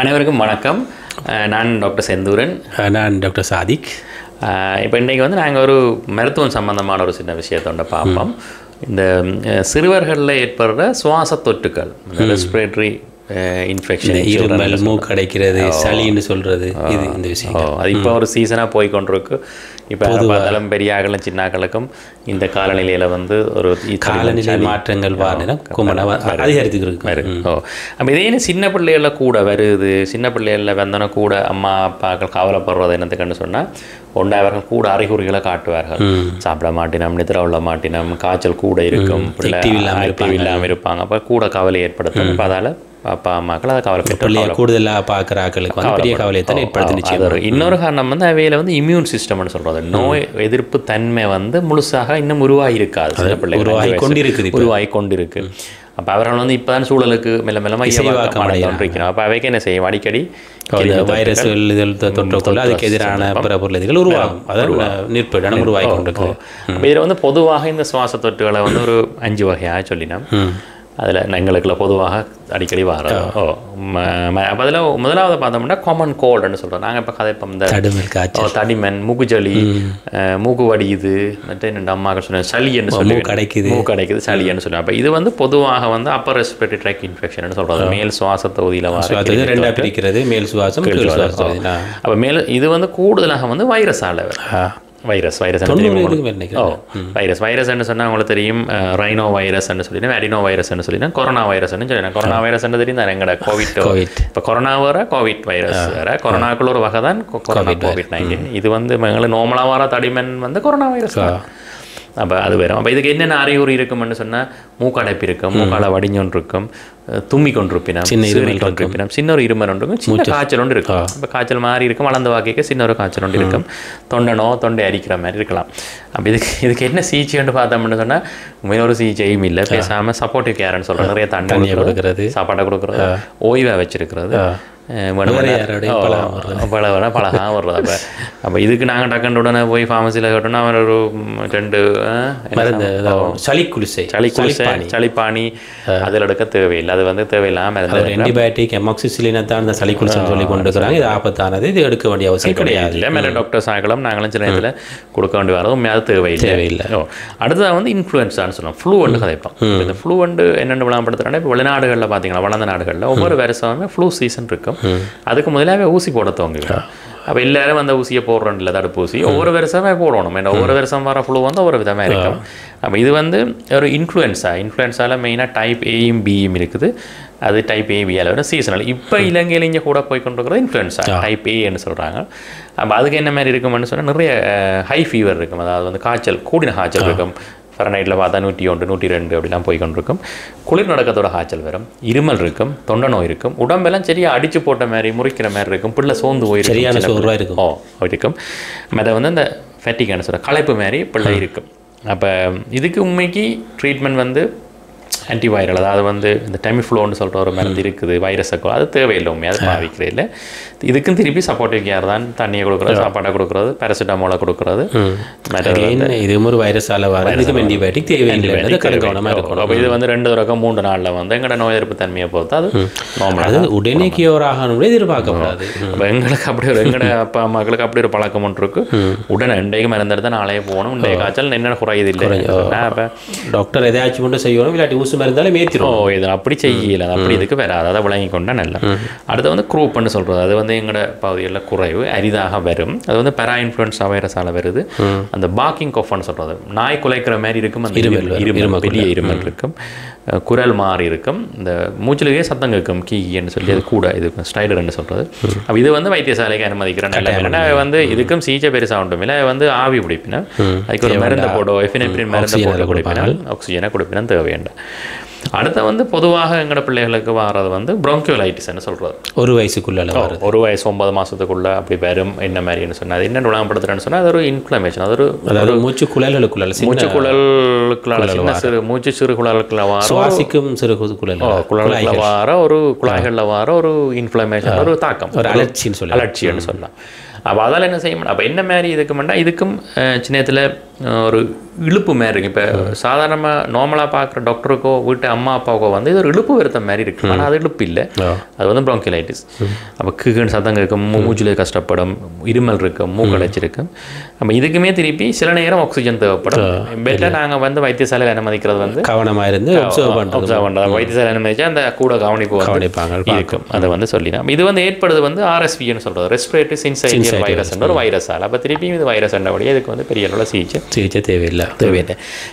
அனைவருக்கும் வணக்கம். நான் டாக்டர் செந்தூரன். நான் டாக்டர் சாதிக். இப்போ இன்றைக்கி வந்து நாங்கள் ஒரு மருத்துவம் சம்பந்தமான ஒரு சின்ன விஷயத்தோட பார்ப்போம். இந்த சிறுவர்களில் ஏற்படுற சுவாச தொற்றுக்கள், ரெஸ்பிரேட்டரி இன்ஃபெக்ஷன், இருமல், மூக்கு அடைக்கிறது, சளின்னு சொல்கிறது, இது இந்த விஷயம். அது இப்போ ஒரு சீசனாக போய்கொண்டிருக்கு. இப்போ பார்த்தாலும் பெரியாக்களும் சின்னாக்களுக்கும் இந்த காலநிலையில் வந்து ஒரு காலநிலை மாற்றங்கள் அதிகரித்துருக்கு. அப்போ இதே சின்ன பிள்ளைகளில் கூட வருது. சின்ன பிள்ளைகளில் வந்தோன்னா கூட அம்மா அப்பாக்கள் கவலைப்படுறது என்னத்துக்குன்னு சொன்னால், ஒன்று அவர்கள் கூட அறிகுறிகளை காட்டுவார்கள். சாப்பிட மாட்டினோம், நிதிர உள்ள மாட்டினோம், காய்ச்சல் கூட இருக்கும், ஆக்டிவ் இல்லாமல் இருப்பாங்க. அப்போ கூட கவலை ஏற்படுத்தும். இப்போ அதால் அப்பா அம்மாக்கள் அதை கவலைப்பட்டு கூடுதலாக பார்க்குற ஆக்களுக்கு பெரிய கவலையை தான் ஏற்படுத்துச்சு. இன்னொரு காரணம் வந்து அவையில் வந்து இம்யூன் சிஸ்டம்னு சொல்கிறது, நோய் எதிர்ப்பு தன்மை வந்து முழுசாக இன்னும் உருவாகி இருக்காது. சில பிள்ளைகள் உருவாகி கொண்டிருக்கு. அப்போ அவர்கள் வந்து இப்போ தான் சூழலுக்கு மெல்ல மெல்லமாக அப்போ அவைக்கு என்ன செய்யும், அடிக்கடி வைரஸ்கள் இதில் தொற்றக்குள்ள அதுக்கு எதிரான பிற பொருள் உருவாகும். அதாவது உருவாகி கொண்டிருக்கு. இதில் வந்து பொதுவாக இந்த சுவாச தொற்றுகளை வந்து ஒரு 5 வகையாக சொல்லினோம். அதில் எங்களுக்குள்ள பொதுவாக அடிக்கடி வரும். அப்போ அதில் முதலாவது பார்த்தோம்னா காமன் கோல்டுன்னு சொல்கிறோம். நாங்கள் இப்போ கதைப்போம் இந்த தடிமன், மூக்குஜலி, மூக்கு வடியுது, மற்ற என்னென்ன அம்மாக்கள் சொன்ன சளின்னு சொல்லி மூக்கு சளின்னு சொல்லுவோம். அப்போ இது வந்து பொதுவாக வந்து அப்பர் ரெஸ்பிரேட்டரி ட்ராக்ட் இன்ஃபெக்ஷன் சொல்கிறது. மேல் சுவாச தொகுதியில் ரெண்டாக பிரிக்கிறது, மேல் சுவாசம், கீழ் சுவாசம். அப்போ மேல் இது வந்து கூடுதலாக வந்து வைரஸால் வைரஸ் சொன்னால் உங்களுக்கு தெரியும். ரைனோ வைரஸ்ன்னு சொல்லினா, அடினோ வைரஸ்ன்னு சொல்லினா, கொரோனா வைரஸ்ன்னு சொல்லினா. கொரோனா வைரஸ்ன்னு தெரியும் தான் எங்கட கோவிட். இப்போ கொரோனா வர கோவிட் வைரஸ் வேற, கொரோனாக்குள்ள ஒரு வகை தான் COVID-19. இது வந்து எங்களுக்கு நார்மலாக வர தடிமன் வந்து கொரோனா வைரஸ். அப்போ அது வரும். அப்போ இதுக்கு என்னென்ன அறிகுறி இருக்கும்னு சொன்னால், மூக்கடைப்பு இருக்கும், மூக்கால வடிஞ்சொன்று இருக்கும், தும்மி கொண்டிருப்பினம், சின்ன ஒரு இருமல் ஒன்று இருக்கும், சின்ன காய்ச்சல் ஒன்று இருக்கும். இப்போ காய்ச்சல் மாதிரி இருக்கும், வளர்ந்து வாக்கிக்க சின்ன ஒரு காய்ச்சல் ஒன்று இருக்கும், தொண்டை அரிக்கிற மாதிரி இருக்கலாம். அப்போ இதுக்கு என்ன சிகிச்சைன்னு பார்த்தோம்னு சொன்னால், உண்மையில ஒரு சிகிச்சையும் இல்லை. பேசாமல் சப்போர்ட்டிவ் கேர்ன்னு சொல்கிறோம். நிறைய தண்ணி கொடுக்குறது, சாப்பாட்டை கொடுக்குறது, ஓய்வாக வச்சிருக்கிறது, பழகாக வர்றது. அப்போ இதுக்கு நாங்கள் டக்குன்னு உடனே போய் ஃபார்மசியில் கேட்டோம்னா அவர் ஒரு 2 சளிப்பானி அதில் எடுக்க தேவையில்லை. அது வந்து தேவையில்லாமல் ஆன்டிபயோட்டிக் எமாக்சிசிலின் தான் அந்த சளிக்குளிசன் சொல்லி கொண்டு இருக்கிறாங்க. இது ஆபத்தானது, இது எடுக்க வேண்டிய அவசியம் கிடையாது. இல்லை, மேலே டாக்டர்ஸ் ஆகலாம், நாங்களும் சில நேரத்தில் கொடுக்க வேண்டி வரது உண்மையாக தேவையில்லை. அடுத்ததாக வந்து இன்ஃப்ளூயன்ஸான்னு சொல்லலாம். ஃப்ளூ வந்து கதைப்போம். இந்த ஃப்ளூ வந்து என்னென்னு விளம்பரப்படுத்துறாங்கன்னா, இப்போ வெளிநாடுகளில் பார்த்தீங்கன்னா, வளர்ந்த நாடுகளில் ஒவ்வொரு வருஷமே ஃப்ளூ சீசன் இருக்கும். அதுக்கு முதலாகவே ஊசி போட துவங்குவோம். அப்போ எல்லாரும் அந்த ஊசியை போடுறோம் இல்லை, தடுப்பூசி ஒவ்வொரு வருஷமே போடணும். ஏன்னா ஒவ்வொரு வருஷம் வர ஃப்ளூ வந்து ஒவ்வொரு விதமாக இருக்கும். அப்போ இது வந்து ஒரு இன்ஃப்ளூயன்ஸால் மெயினாக டைப் ஏயும் பியும் இருக்குது. அது டைப் ஏபியால் வரும், சீசனல். இப்போ இலங்கையில் இங்கே கூட போய் கொண்டிருக்கிறது இன்ஃப்ளூயன்ஸா டைப் ஏன்னு சொல்கிறாங்க. அப்போ அதுக்கு என்ன மாதிரி இருக்கும்னு சொன்னால், நிறைய ஹை ஃபீவர் இருக்கும். அதாவது வந்து காய்ச்சல், கூடின காய்ச்சல் இருக்கும். ஃபரனைட்டில் பார்த்தா 101, 102 அப்படிலாம் போய் கொண்டிருக்கும். குளிர் நடக்கத்தோட காய்ச்சல் வரும், இருமல் இருக்கும், தொண்டை நோய் இருக்கும், உடம்பெல்லாம் சரியாக அடித்து போட்ட மாதிரி, முறிக்கிற மாதிரி இருக்கும், பிள்ளை சோர்ந்து இருக்கும். மற்ற வந்து அந்த ஃபேட்டிக்னு சொல்கிற களைப்பு மாதிரி பிள்ளை இருக்கும். அப்போ இதுக்கு உண்மைக்கு ட்ரீட்மெண்ட் வந்து ஆன்டிவைரல், அதாவது வந்து இந்த டெமிஃப்ளோன்னு சொல்கிற ஒரு மருந்து இருக்குது, வைரஸுக்கோ. அது தேவையில்லை, உண்மையாக அது பாவிக்கிறது இல்லை. இதுக்கும் திருப்பி சப்போர்ட்டிவ் கேர் தான். தண்ணியை கொடுக்குறது, சாப்பாட்டை கொடுக்குறது, பேராசிட்டமோலை கொடுக்குறது. இது ஒரு வைரஸால் வரதுக்கு ஆன்டிபயோட்டிக் தேவையில்லை. அப்போ இது வந்து 2 தொடக்கம் 3 நாளில் வந்து எங்களோட நோய் எதிர்ப்பு தன்மையை பொறுத்து அது நார்மலாக உடனே கியூர் ஆகணும் எதிர்பார்க்கக்கூடாது. அப்போ எங்களுக்கு அப்படி எங்களோட அப்பா அம்மாக்களுக்கு அப்படி ஒரு பழக்கம் ஒன்று இருக்குது. உடனே இன்றைக்கு மருந்து எடுத்தால் நாளையே போகணும், இன்றைய காய்ச்சல் என்ன குறையுது இல்லை. அப்போ டாக்டர் எதாச்சும் மட்டும் செய்யணும், இல்லாட்டி ஊசி மருந்தாலும் மேய்த்திரும். இது அப்படி செய்யலை, அது அப்படி இதுக்கு வேறு அதை விளங்கி கொண்டா நல்லா. அடுத்து வந்து குரூப்னு சொல்கிறது. அது வந்து எங்களோட பகுதிகளில் குறைவு, அரிதாக வரும். அது வந்து பெரா இன்ஃப்ளூயன்ஸா வைரஸால் வருது. அந்த பாக்கிங் கொஃப்னு சொல்கிறது, நாய் குலைக்கிற மாதிரி இருக்கும், அந்த இருமல், பெரிய இருமல் இருக்கும், குரல் மாறி இருக்கும், இந்த மூச்சிலேயே சத்தம் கேட்கும், கீன்னு சொல்லி. அது கூட இது ஸ்டைலர்னு சொல்கிறது. அப்போ இது வந்து வைத்தியசாலைக்கு அனுமதிக்கிறேன். ஏன்னா வந்து இதுக்கும் சிகிச்சை பெருசாக உண்டும் இல்லை. வந்து ஆவி பிடிப்பினா அதுக்கு ஒரு மருந்து போடோ, எஃபினெப்ரின் மருந்து போட கொடுப்பினால், ஆக்சிஜனை கொடுப்பினா தேவையில்லை. அடுத்த வந்து பொதுவாக எங்களோட பிள்ளைகளுக்கு வர்றது வந்து ப்ரோங்கியோலைட்டிஸ்ன்னு சொல்கிறது. 1 வயசுக்குள்ள, 1 வயசு 9 மாதத்துக்குள்ள அப்படி வரும். என்ன மாதிரின்னு சொன்னால், அது என்ன விளம்பரப்படுத்துறேன்னு சொன்னால், அது ஒரு இன்ஃப்ளமேஷன். அது ஒரு மூச்சு குழலுக்குள்ள மூச்சு சிறு குழலுக்குள்ள சுவாசிக்கும் சிறு குழலுக்குள்ள வார ஒரு குழாய்களில் வார ஒரு இன்ஃப்ளமேஷன், ஒரு தாக்கம், ஒரு அலர்ச்சின்னு சொல்லலாம். அப்போ அதால் என்ன செய்ய மாட்டோம். அப்போ என்ன மாதிரி இதுக்கு மாட்டா இதுக்கும் சின்னத்தில் ஒரு இழுப்பு மாதிரி இருக்குது. இப்போ சாதாரணமாக நார்மலாக பார்க்குற டாக்டருக்கோ வீட்டு அம்மா அப்பாவுக்கோ வந்து இது ஒரு இழுப்பு வருத்த மாதிரி இருக்குது. ஆனால் அது இழுப்பு இல்லை, அது வந்து ப்ராங்கிலைட்டிஸ். அப்போ கீழ் சத்தம் இருக்கும், மூச்சில் கஷ்டப்படும், இருமல் இருக்கும், மூக்கடைச்சிருக்கும். நம்ம இதுக்குமே திருப்பி சில நேரம் ஆக்சிஜன் தேவைப்படும். பெட்டர் நாங்கள் வந்து வைத்தியசாலையில் அனுமதிக்கிறது வந்து கவனமாக இருந்து அப்சர்வ் பண்ணுறது. வைத்தியசாலை அனுமதிச்சா அந்த கூட கவனிப்பாங்க இருக்கும். அதை வந்து சொல்லிடலாம். இது வந்து ஏற்படுது வந்து RSVன்னு சொல்கிறது, ரெஸ்பிரேட்டரி சின்சைட்டியல் வைரஸ் ஒரு வைரஸால். அப்போ திருப்பி இது வைரஸ் என்றபடியே இதுக்கு வந்து பெரிய அளவில் சிகிச்சை தேவையில்லை.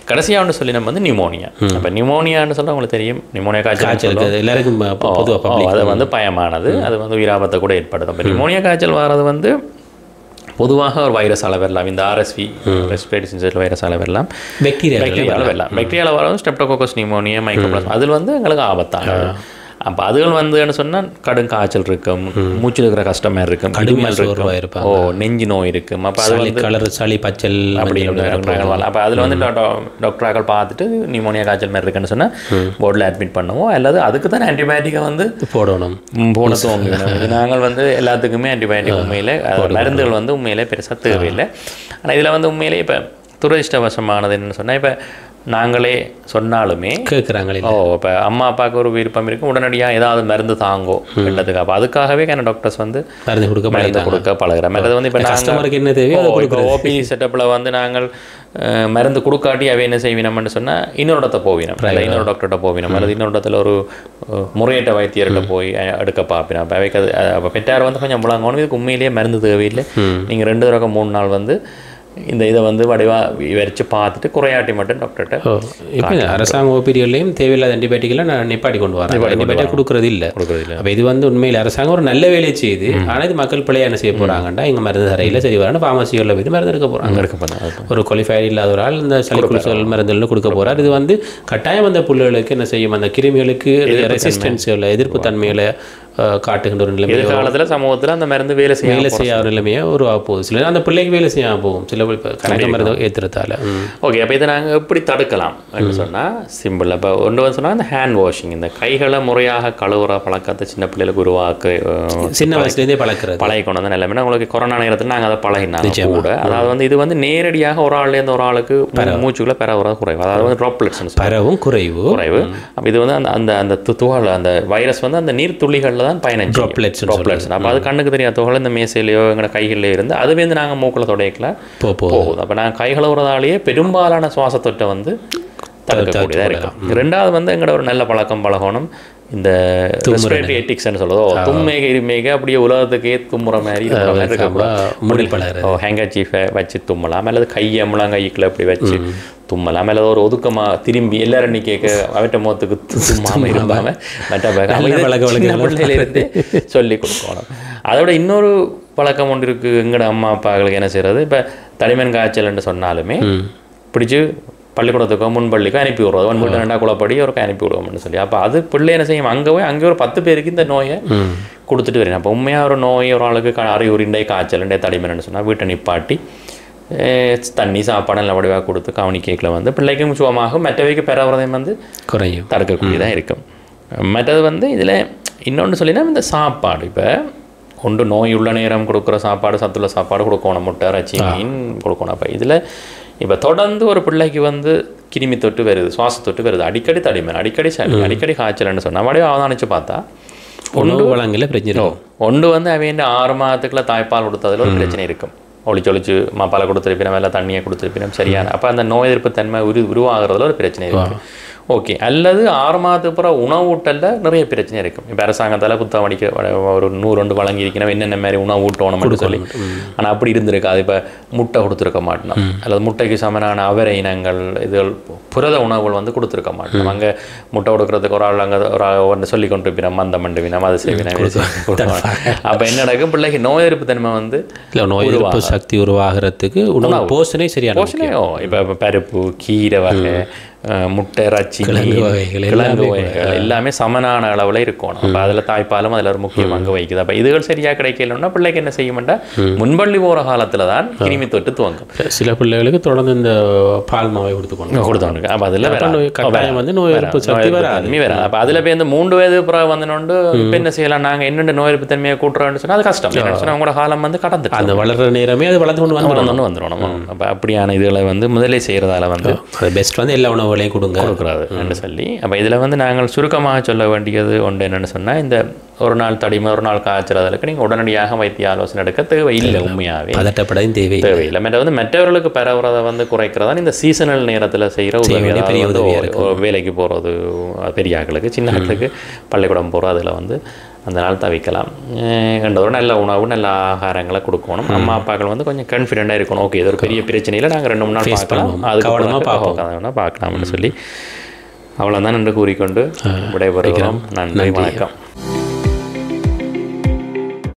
கடைசியாக ஒன்று சொல்லி நம்ம வந்து நியூமோனியா. அப்போ நியூமோனியான்னு சொல்ல உங்களுக்கு தெரியும், நியூமோனியா காய்ச்சல் எல்லாருக்கும் அது வந்து பயமானது, அது வந்து உயிராபத்தை கூட ஏற்படுத்தும். இப்போ நியூமோனியா காய்ச்சல் வர்றது வந்து பொதுவாக ஒரு வைரஸால் வரலாம். இந்த RSV ரெஸ்பிரேட்டரி சின்சைட்டியல் வைரஸால் வரலாம், பாக்டீரியாவில் வரலாம். பாக்டீரியாவில் வரவும் ஸ்ட்ரெப்டோகோக்கஸ் நியூமோனியா, மைக்கோபிளாஸ்மா, அதில் வந்து எங்களுக்கு ஆபத்தான. அப்போ அதுகள் வந்துன்னு சொன்னால் கடும் காய்ச்சல் இருக்கும், மூச்சில் இருக்கிற கஷ்டமாக இருக்கும், கடுமையாக இருக்கும், நெஞ்சு நோய் இருக்கும். அப்போ அது வந்து கலர் சளி பச்சல் அப்படின்னு அப்போ அதில் வந்து டாக்டராக்கள் பார்த்துட்டு நியூமோனியா காய்ச்சல் மாதிரி இருக்குன்னு சொன்னால் போர்டில் அட்மிட் பண்ணுவோம். அல்லது அதுக்கு தான் ஆன்டிபயோட்டிக்கை வந்து போட தோங்கணும். இது நாங்கள் வந்து எல்லாத்துக்குமே ஆன்டிபயோட்டிக் உண்மையில் மருந்துகள் வந்து உண்மையிலே பெருசாக தேவையில்லை. ஆனால் இதில் வந்து உண்மையிலே இப்போ துரதிர்ஷ்டவசமானது என்னன்னு சொன்னால், இப்போ நாங்களே சொன்னாலுமே கேட்குறாங்களே, இப்போ அம்மா அப்பாவுக்கு ஒரு விருப்பம் இருக்கும், உடனடியாக ஏதாவது மருந்து தாங்கோ வெள்ளத்துக்கு. அப்போ அதுக்காகவே டாக்டர்ஸ் வந்து மருந்து கொடுக்க பழகிறோம். அது வந்து இப்போ கஸ்டமருக்கு என்ன தேவையோ இப்போ OP செட்டப்பில் வந்து நாங்கள் மருந்து கொடுக்காட்டி அவை என்ன செய்வினோம்னு சொன்னால் இன்னொரு இடத்த போவினோம், இன்னொரு டாக்டர்கிட்ட போவினோம், அல்லது இன்னொரு இடத்துல ஒரு முறையீட்ட வைத்தியர்கிட்ட போய் எடுக்க பார்ப்பினோம். அப்போ அவைக்கு அது அப்போ பெற்றார் வந்து கொஞ்சம் முழங்கணும், இதுக்கு உண்மையிலேயே மருந்து தேவையில்லை. நீங்கள் 2 தடவை 3 நாள் வந்து இந்த இதை வந்து வடிவாக விவரித்து பார்த்துட்டு குறையாட்டி மட்டும் டாக்டர்கிட்ட. இப்போ அரசாங்க ஓபிடிகளையும் தேவையில்லாத ஆன்டிபயோட்டிக்கெல்லாம் நான் நிப்பாட்டி கொண்டு வரேன், ஆன்டிபயோட்டிக் கொடுக்குறது இல்லை. அப்போ இது வந்து உண்மையில் அரசாங்கம் ஒரு நல்ல வேலையை செய்யுது. ஆனால் இது மக்கள் பிள்ளையா என்ன செய்ய போகிறாங்கண்டா, எங்கள் மருந்து தரையில் சரி வரான்னு ஃபார்மசிகளில் போய் மருந்து எடுக்க போகிறாங்க. ஒரு குவாலிஃபைடு இல்லாத ஒரு ஆள் இந்த சளி குளிச்சல் மருந்துன்னு கொடுக்க போகிறார். இது வந்து கட்டாயம் அந்த புள்ளைகளுக்கு என்ன செய்யும், அந்த கிருமிகளுக்கு ரெசிஸ்டன்ஸ் எதிர்ப்பு தன்மைகளை காட்டுகின்ற ஒரு நிலைமை எதிர்காலத்தில் சமூகத்தில் அந்த மருந்து வேலை செய்யாத நிலைமையை உருவாக போகுது. சில அந்த பிள்ளைக்கு வேலை செய்யாமல் போகும், சில கணக்க மருந்து ஏற்றுறதால. ஓகே, அப்போ இதை நாங்கள் எப்படி தடுக்கலாம் அப்படின்னு சொன்னால் சிம்பிள். இப்போ ஒன்று வந்து சொன்னால் இந்த ஹேண்ட் வாஷிங், இந்த கைகளை முறையாக கழுவுற பழக்கத்தை சின்ன பிள்ளைகளுக்கு சின்ன வயசுலேருந்தே பழகி கொண்டு வந்து நிலைமை. உங்களுக்கு கொரோனா நேரத்தில் நாங்கள் அதை பழகினாங்க கூட. அதாவது வந்து இது வந்து நேரடியாக ஒரு ஆள்லேருந்து ஒரு ஆளுக்கு மூச்சுக்குள்ள பரவுறது குறைவு, அதாவது வந்து ட்ராப்லெட்ஸ் பரவும் குறைவு. அப்போ இது வந்து அந்த அந்த துகள் அந்த வைரஸ் வந்து அந்த நீர் துளிகளில் தான் பயணம் ட்ராப்லெட்ஸ். அப்போ அது கண்ணுக்கு தெரியாத துகள் இந்த மேசையிலையோ எங்களோட கைகளிலே இருந்து அதுவே வந்து நாங்கள் மூக்கில் தொடைக்கல போகுது. அப்போ நாங்கள் கை கழுவுறதாலேயே பெரும்பாலான சுவாச தொற்றை வந்து தடுக்கக்கூடியதாக இருக்கும். 2வது வந்து எங்களோட ஒரு நல்ல பழகணும், இந்த ரெஸ்பிரேட்டரி எட்டிக்ஸ்ன்னு சொல்லுதோ, தும்மைக இருமைக அப்படியே உலகத்துக்கே தும்முற மாதிரி இருக்கக்கூடாது. ஹேங்கர்சீஃபை வச்சு தும்மலாம், அல்லது கையை முழங்கைக்குள்ள அப்படி வச்சு தும்மலாம், அல்லது ஒரு ஒதுக்கமாக திரும்பி எல்லாரும் நீ கேட்க அவட்ட முகத்துக்கு தும்மாமல் இருந்தாமல் பிள்ளையிலிருந்து சொல்லி கொடுக்கணும். அதோட இன்னொரு பழக்கம் ஒன்று இருக்குது எங்களோட அம்மா அப்பாக்களுக்கு என்ன செய்கிறது, இப்போ தடிமன் காய்ச்சல்னு சொன்னாலுமே பிடிச்சி பள்ளிக்கூடத்துக்கோ முன்பள்ளிக்கோ அனுப்பி விடுறது, 1 வீட்டு 2 குழப்படி அவருக்கு அனுப்பி விடுவோம்னு சொல்லி. அப்போ அது பிள்ளை என்ன செய்யும், அங்கே ஒரு 10 பேருக்கு இந்த நோயை கொடுத்துட்டு வரேன். அப்போ உண்மையாக ஒரு நோய் ஒரு ஆளுக்கு அறிகுறிண்டே காய்ச்சல் தடிமன்னு சொன்னால் வீட்டை நிப்பாட்டி தண்ணி சாப்பாடு நல்ல வடிவாக கொடுத்து கவனி கேக்கில் வந்து பிள்ளைக்கும் சுகமாகும், மற்றவைக்கு பெறவரையும் வந்து குறையும், தடுக்கக்கூடியதாக இருக்கும். மற்றது வந்து இதில் இன்னொன்று சொல்லினா இந்த சாப்பாடு, இப்போ ஒன்று நோய் உள்ள நேரம் கொடுக்குற சாப்பாடு, சத்துள்ள சாப்பாடு கொடுக்கணும், முட்டை இறைச்சி மீன் கொடுக்கணும். அப்போ இதில் இப்போ தொடர்ந்து ஒரு பிள்ளைக்கு வந்து கிருமி தொட்டு வருது, சுவாச தொட்டு வருது, அடிக்கடி தடிமன், அடிக்கடி சளி, அடிக்கடி காய்ச்சல்னு சொன்னால் அப்படியே அவதானிச்சு பார்த்தா வளங்களில் பிரச்சனை. ஒன்று வந்து அவன் 6 மாதத்துக்குள்ள தாய்ப்பால் கொடுத்ததில் ஒரு பிரச்சனை இருக்கும், ஒழிச்சொழிச்சு மாப்பாலை கொடுத்துருப்பினோம், இல்லை தண்ணியை கொடுத்துருப்பினோம், சரியான. அப்போ அந்த நோய் எதிர்ப்பு தன்மை உருவாகிறதுல ஒரு பிரச்சனை இருக்குது. ஓகே, அல்லது 6 மாதத்துக்கு அப்புறம் உணவூட்டலில் நிறைய பிரச்சனை இருக்கும். இப்போ அரசாங்கத்தால் புத்தகம் அடிக்க ஒரு 100 வழங்கியிருக்கணும் என்னென்ன மாதிரி உணவு ஊட்டணும்னு சொல்லி. ஆனால் அப்படி இருந்திருக்காது. இப்போ முட்டை கொடுத்துருக்க மாட்டோம், அல்லது முட்டைக்கு சமனான அவரை இனங்கள் இதுகள் புரத உணவுகள் வந்து கொடுத்துருக்க மாட்டோம். அங்கே முட்டை கொடுக்குறதுக்கு ஒரு ஆள் அங்கே ஒரு ஒன்று சொல்லி கொண்டு இருப்பினோம், மந்த மண்டுவினம் அதை செய்வினோம். அப்போ என்ன நடக்கும், பிள்ளைக்கு நோய் எதிர்ப்பு தன்மை வந்து நோய் எதிர்ப்பு சக்தி உருவாகிறதுக்கு உணவு போஷணை சரியான போஷணையோ. இப்போ பருப்பு, கீரை வகை, முட்டை, இறைச்சி, கிழங்கு வகைகள் எல்லாமே சமனான அளவில் இருக்கணும். அப்போ அதில் தாய்ப்பாலும் அதில் ஒரு முக்கிய பங்கு வகிக்குது. அப்போ இதுகள் சரியாக கிடைக்கலன்னா பிள்ளைக்கு என்ன செய்யும்னா முன்பள்ளி போகிற காலத்தில் தான் கிருமி தொட்டு துவங்கும். சில பிள்ளைகளுக்கு தொடர்ந்து இந்த பால் மாவை கொடுத்துக்கணும். அப்போ அதில் கட்டாயம் வந்து நோய் எதிர்ப்பு சக்தி வராது. அப்போ அதில் போய் இந்த 3 வயது பிறகு வந்தனோண்டு இப்போ என்ன செய்யலாம், நாங்கள் என்னென்ன நோய் எதிர்ப்பு தன்மையை கூட்டுறோம்னு சொன்னால் அது கஷ்டம். சொன்னால் அவங்களோட காலம் வந்து கடந்துட்டு அந்த வளர்கிற நேரமே அது வளர்ந்து கொண்டு வந்துடும். அப்போ அப்படியான இதுகளை வந்து முதலே செய்கிறதால வந்து பெஸ்ட் வந்து எல்லா உணவுகளையும் கொடுக்குறாரு என்று சொல்லி. அப்போ இதில் வந்து நாங்கள் சுருக்கமாக சொல்ல வேண்டியது ஒன்று என்னென்னு சொன்னால், இந்த ஒரு நாள் தடிமை, ஒரு நாள் காய்ச்சறதுக்கு நீங்கள் உடனடியாக வைத்திய ஆலோசனை எடுக்க தேவையில்லை. உண்மையாகவே பதட்டப்படையும் தேவையில்லை. வந்து மற்றவர்களுக்கு பரவுறதை வந்து குறைக்கிறதா இந்த சீசனல் நேரத்தில் செய்கிற உதவி. வேலைக்கு போகிறது பெரியாக்களுக்கு, சின்ன ஆட்களுக்கு பள்ளிக்கூடம் போகிறது, அதில் வந்து அந்த நாள் தவிக்கலாம். ஒரு நல்ல உணவு, நல்ல ஆகாரங்களை கொடுக்கணும். அம்மா அப்பாக்கள் வந்து கொஞ்சம் கான்ஃபிடென்ட்டாக இருக்கணும். ஓகே, இது ஒரு பெரிய பிரச்சனையில் நாங்கள் 2-3 நாள் பார்க்கலாம், அது பார்க்கலாம்னு சொல்லி அவ்வளோதான் என்று கூறிக்கொண்டு விடைபெறுகிறோம். நன்றி, வணக்கம்.